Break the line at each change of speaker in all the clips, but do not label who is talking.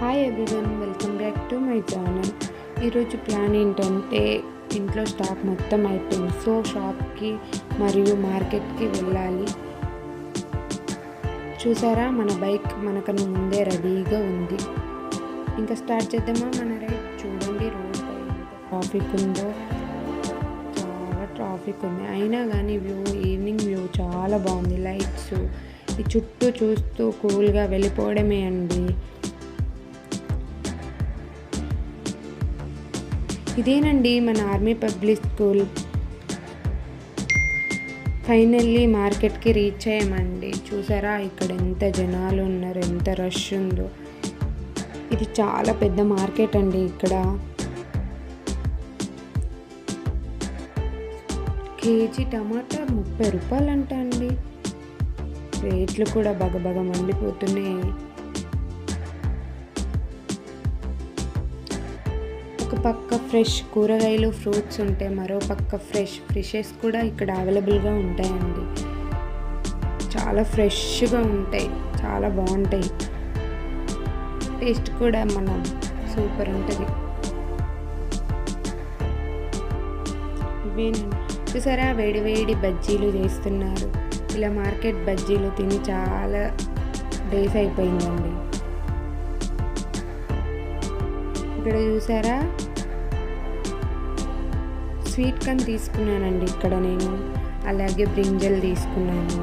Hi everyone, welcome back to my channel. ఈరోజు plan ఏంటంటే ఇంట్లో స్టాక్ మొత్తం అయిపోయింది. సో షాప్కి మరియు మార్కెట్కి వెళ్ళాలి. చూసారా, మన బైక్ మనకన్నా ముందే రెడీగా ఉంది. ఇంకా స్టార్ట్ చేద్దామా మన రైడ్. చూడండి రోడ్ పై ఎంత ట్రాఫిక్ ఉందో, చాలా ట్రాఫిక్ ఉంది. అయినా కానీ ఈవినింగ్ వ్యూ చాలా బాగుంది. లైట్స్ ఈ చుట్టూ చూస్తూ కూల్గా వెళ్ళిపోవడమే అండి. ఇదేనండి మన ఆర్మీ పబ్లిక్ స్కూల్. ఫైనల్లీ మార్కెట్కి రీచ్ అయ్యామండి. చూసారా ఇక్కడ ఎంత జనాలు ఉన్నారు, ఎంత రష్ ఉందో. ఇది చాలా పెద్ద మార్కెట్ అండి. ఇక్కడ కేజీ టమాటా 30 రూపాయలు అంట అండి. రేట్లు కూడా బగబగ మండిపోతున్నాయి. ఒక పక్క ఫ్రెష్ కూరగాయలు ఫ్రూట్స్ ఉంటాయి, మరో పక్క ఫిషెస్ కూడా ఇక్కడ అవైలబుల్గా ఉంటాయండి. చాలా ఫ్రెష్గా ఉంటాయి, చాలా బాగుంటాయి. టేస్ట్ కూడా సూపర్ ఉంటుంది. ఇవేనండి, చూసారా వేడి వేడి బజ్జీలు చేస్తున్నారు. ఇలా మార్కెట్ బజ్జీలు తిని చాలా డేస్ అయిపోయిందండి. ఇక్కడ చూసారా స్వీట్ కార్న్ తీసుకున్నానండి ఇక్కడ నేను. అలాగే బ్రింజల్ తీసుకున్నాను.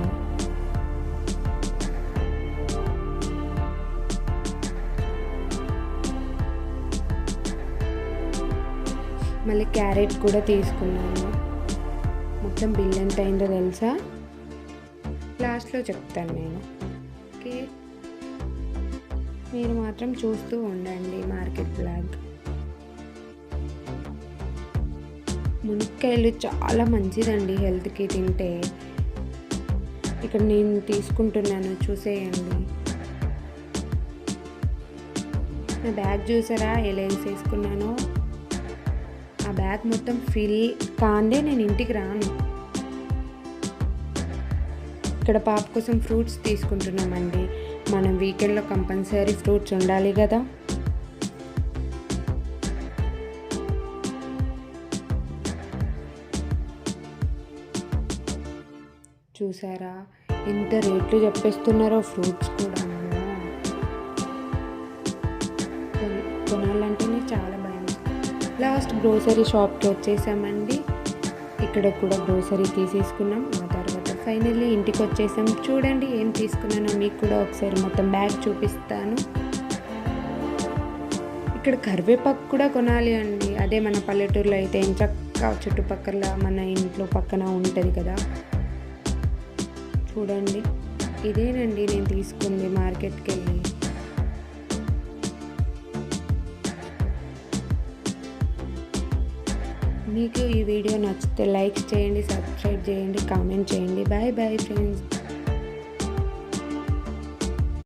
మళ్ళీ క్యారెట్ కూడా తీసుకున్నాను. మొత్తం బిల్ ఎంత అయిందో తెలుసా? లాస్ట్లో చెప్తాను నేను. ఓకే, మీరు మాత్రం చూస్తూ ఉండండి మార్కెట్ బ్లాగ్. మునక్కాయలు చాలా మంచిదండి హెల్త్కి తింటే. ఇక్కడ నేను తీసుకుంటున్నాను, చూసేయండి. నా బ్యాగ్ చూసారా ఎలా వేసేసుకున్నానో. ఆ బ్యాగ్ మొత్తం ఫిల్ కాందే నేను ఇంటికి రాను. ఇక్కడ పాప కోసం ఫ్రూట్స్ తీసుకుంటున్నామండి. మనం వీకెండ్లో కంపల్సరీ ఫ్రూట్స్ ఉండాలి కదా. చూసారా ఎంత రేట్లు చెప్పేస్తున్నారో ఫ్రూట్స్ కూడా. కొనాలంటేనే చాలా భయం. లాస్ట్ గ్రోసరీ షాప్కి వచ్చేసామండి. ఇక్కడ కూడా గ్రోసరీ తీసేసుకున్నాం. ఆ తర్వాత ఫైనల్లీ ఇంటికి వచ్చేసాం. చూడండి ఏం తీసుకున్నానో మీకు కూడా ఒకసారి మొత్తం బ్యాగ్ చూపిస్తాను. ఇక్కడ కరివేపాకు కూడా కొనాలి అండి. అదే మన పల్లెటూరులో అయితే చక్కగా చుట్టుపక్కల మన ఇంట్లో పక్కన ఉంటుంది కదా. చూడండి ఇదేనండి నేను తీసుకుంది మార్కెట్కి వెళ్ళి. మీకు ఈ వీడియో నచ్చితే లైక్ చేయండి, సబ్స్క్రైబ్ చేయండి, కామెంట్ చేయండి. Bye bye friends.